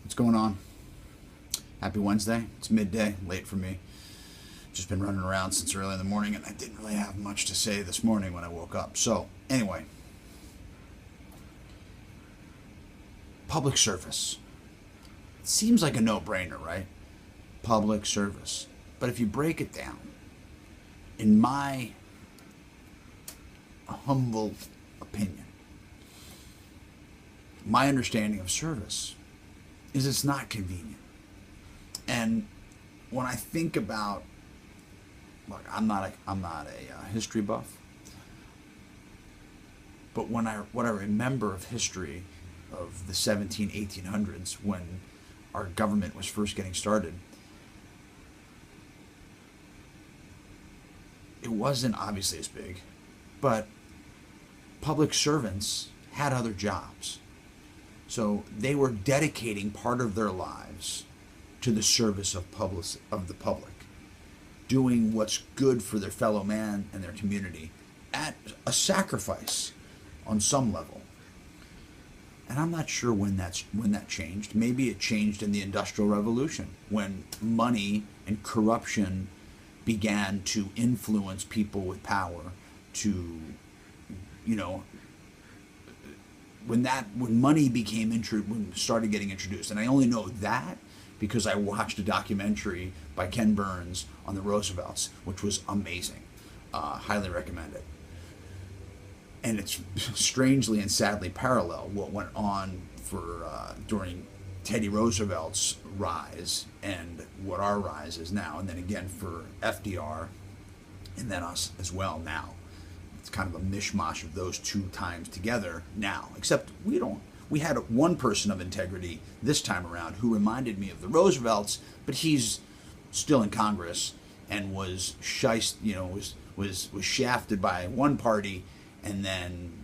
What's going on? Happy Wednesday. It's midday, late for me. Just been running around since early in the morning, and I didn't really have much to say this morning when I woke up. So, anyway, public service. It seems like a no brainer, right? Public service. But if you break it down, in my humble opinion, my understanding of service is it's not convenient. And when I think about, look, I'm not a history buff, but what I remember of history of the 1800s when our government was first getting started, it wasn't obviously as big, but public servants had other jobs. So they were dedicating part of their lives to the service of the public, doing what's good for their fellow man and their community at a sacrifice on some level. And I'm not sure when that changed. Maybe it changed in the Industrial Revolution when money and corruption began to influence people with power to, when money started getting introduced. And I only know that because I watched a documentary by Ken Burns on the Roosevelts, which was amazing. Highly recommend it. And it's strangely and sadly parallel what went on during Teddy Roosevelt's rise and what our rise is now, and then again for FDR, and then us as well now. It's kind of a mishmash of those two times together now, except we had one person of integrity this time around who reminded me of the Roosevelts, but he's still in Congress and was shafted by one party, and then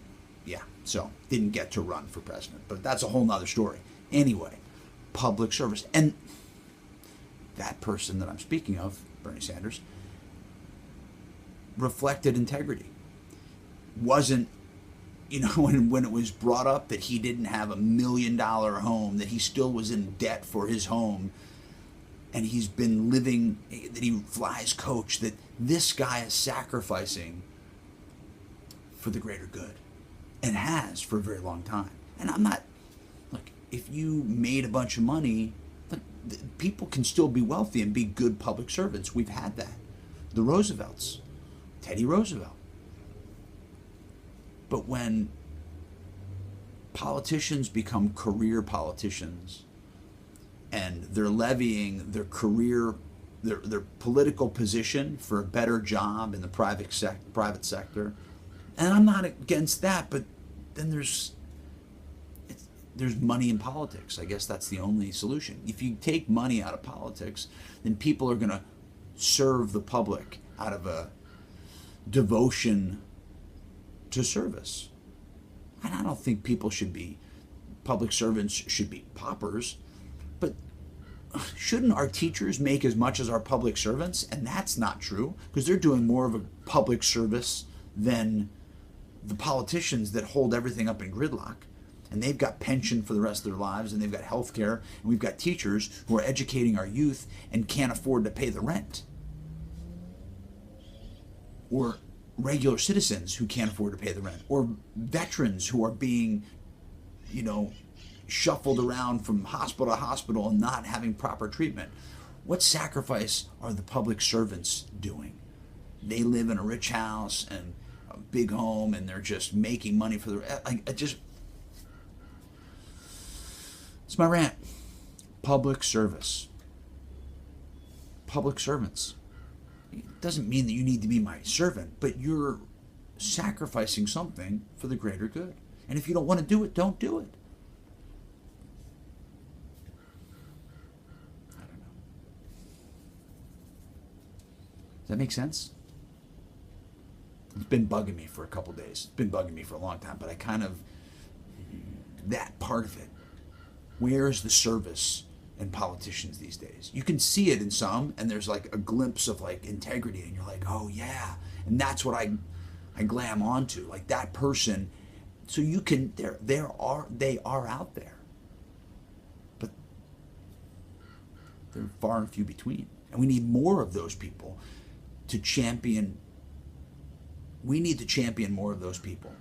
so didn't get to run for president. But that's a whole nother story. Anyway, public service. And that person that I'm speaking of, Bernie Sanders, reflected integrity. Wasn't, when it was brought up that he didn't have $1 million home, that he still was in debt for his home, and he's been living, that he flies coach, that this guy is sacrificing for the greater good, and has for a very long time. And I'm not, look, if you made a bunch of money, look, people can still be wealthy and be good public servants. We've had that. The Roosevelts, Teddy Roosevelt. But when politicians become career politicians and they're levying their their political position for a better job in the private sector, and I'm not against that, but then there's money in politics. I guess that's the only solution. If you take money out of politics, then people are going to serve the public out of a devotion to service. And I don't think public servants should be paupers, but shouldn't our teachers make as much as our public servants? And that's not true, because they're doing more of a public service than the politicians that hold everything up in gridlock. And they've got pension for the rest of their lives, and they've got health care, and we've got teachers who are educating our youth and can't afford to pay the rent. Or regular citizens who can't afford to pay the rent, or veterans who are being, shuffled around from hospital to hospital and not having proper treatment. What sacrifice are the public servants doing? They live in a rich house and a big home, and they're just making money for it's my rant. Public service. Public servants. It doesn't mean that you need to be my servant, but you're sacrificing something for the greater good. And if you don't want to do it, don't do it. I don't know. Does that make sense? It's been bugging me for a couple days. It's been bugging me for a long time, but that part of it. Where is the service in politicians these days? You can see it in some, and there's like a glimpse of like integrity, and you're like, oh yeah, and that's what I glam onto, like that person. So you can they are out there, but They're far and few between. And we need more of those people to champion. We need to champion more of those people,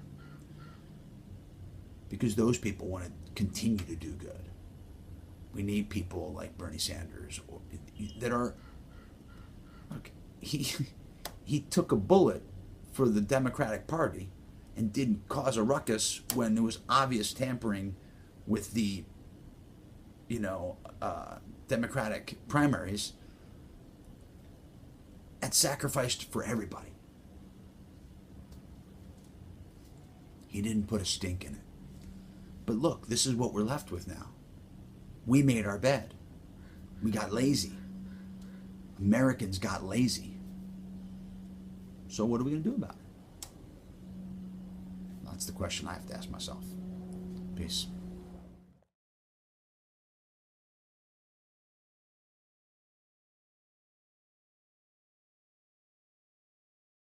because those people want to continue to do good. We need people like Bernie Sanders that are. Look, he took a bullet for the Democratic Party and didn't cause a ruckus when there was obvious tampering with the, Democratic primaries, and sacrificed for everybody. He didn't put a stink in it. But look, this is what we're left with now. We made our bed. We got lazy. Americans got lazy. So what are we going to do about it? That's the question I have to ask myself. Peace.